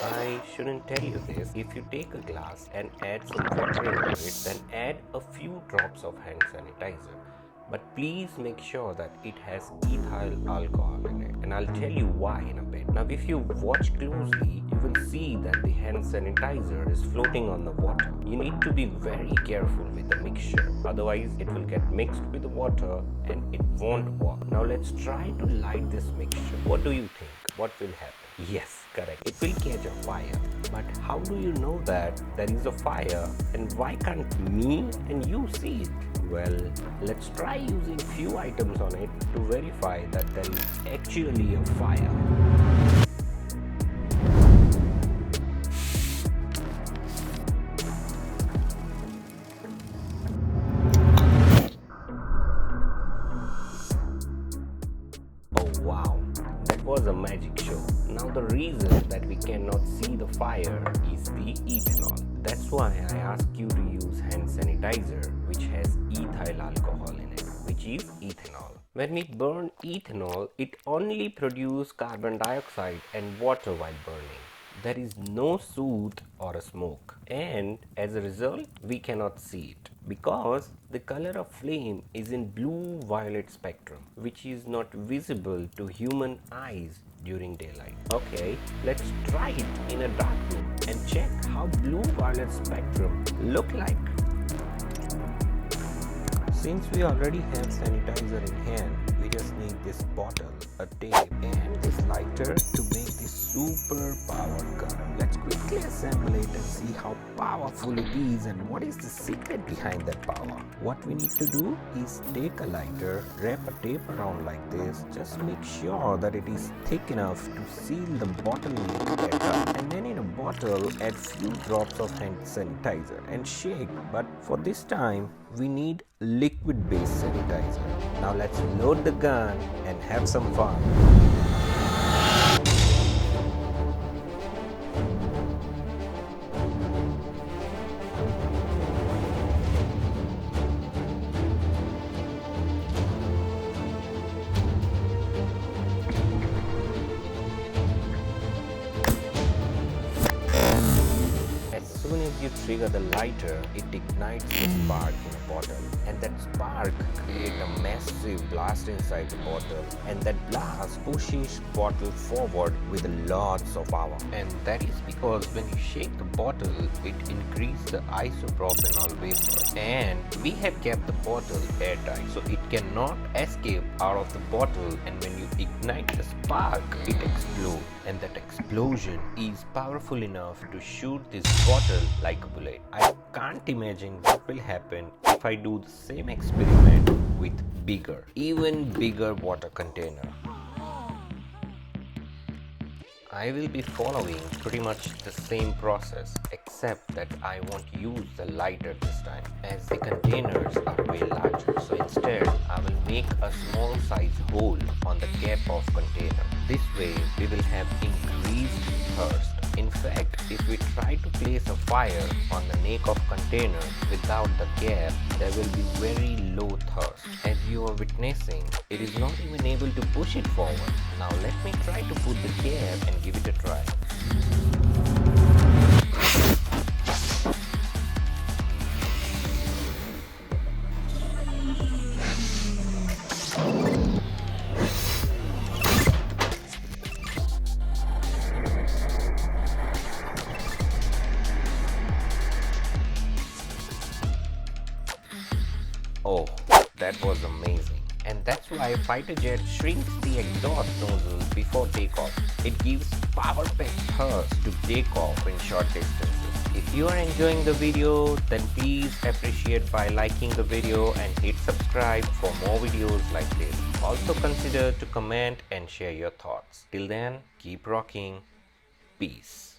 I shouldn't tell you this. If you take a glass and add some water into it, then add a few drops of hand sanitizer. But please make sure that it has ethyl alcohol in it, and I'll tell you why in a bit. Now, if you watch closely, you will see that the hand sanitizer is floating on the water. You need to be very careful with the mixture, otherwise it will get mixed with the water and it won't work. Now let's try to light this mixture. What do you think? What will happen? Yes, correct. It will catch a fire. But how do you know that there is a fire, and why can't me and you see it? Well, let's try using few items on it to verify that there is actually a fire. Oh wow, that was a magic show. Now the reason that we cannot see the fire is the ethanol. That's why I ask you to use hand sanitizer which has ethyl alcohol in it, which is ethanol. When we burn ethanol, it only produces carbon dioxide and water while burning. There is no soot or a smoke, and as a result we cannot see it because the color of flame is in blue violet spectrum, which is not visible to human eyes during daylight. Okay, let's try it in a dark room and check how blue violet spectrum look like. Since we already have sanitizer in hand, we just need this bottle, a tape, and this lighter to make this super powered gun. Let's quickly assemble it and see how powerful it is and what is the secret behind that power. What we need to do is take a lighter, wrap a tape around like this, just make sure that it is thick enough to seal the bottle lid better, and then in a bottle add few drops of hand sanitizer and shake. But for this time we need liquid based sanitizer. Now let's load the gun and have some fun. As soon as you trigger the lighter, it ignites the spark in a bottle, and that spark creates a massive blast inside the bottle, and that blast pushes bottle forward with lots of power. And that is because when you shake the bottle, it increases the isopropanol vapor, and we have kept the bottle airtight so it cannot escape out of the bottle, and when you ignite the spark, it explodes, and that explosion is powerful enough to shoot this bottle like a bullet. I can't imagine what will happen if I do the same experiment with even bigger water container. I will be following pretty much the same process, except that I won't use the lighter this time, as the containers are way larger. So instead, I will make a small size hole on the cap of container. This way, we will have increased thirst. In fact, if we try to place a fire on the neck of container without the cap, there will be very low thirst. As you are witnessing, it is not even able to push it forward. Now let me try to put the cap and give it a try. Oh, that was amazing. And that's why fighter jet shrinks the exhaust nozzle before takeoff. It gives power-packed thrust to take off in short distances. If you are enjoying the video, then please appreciate by liking the video and hit subscribe for more videos like this. Also consider to comment and share your thoughts. Till then, keep rocking. Peace.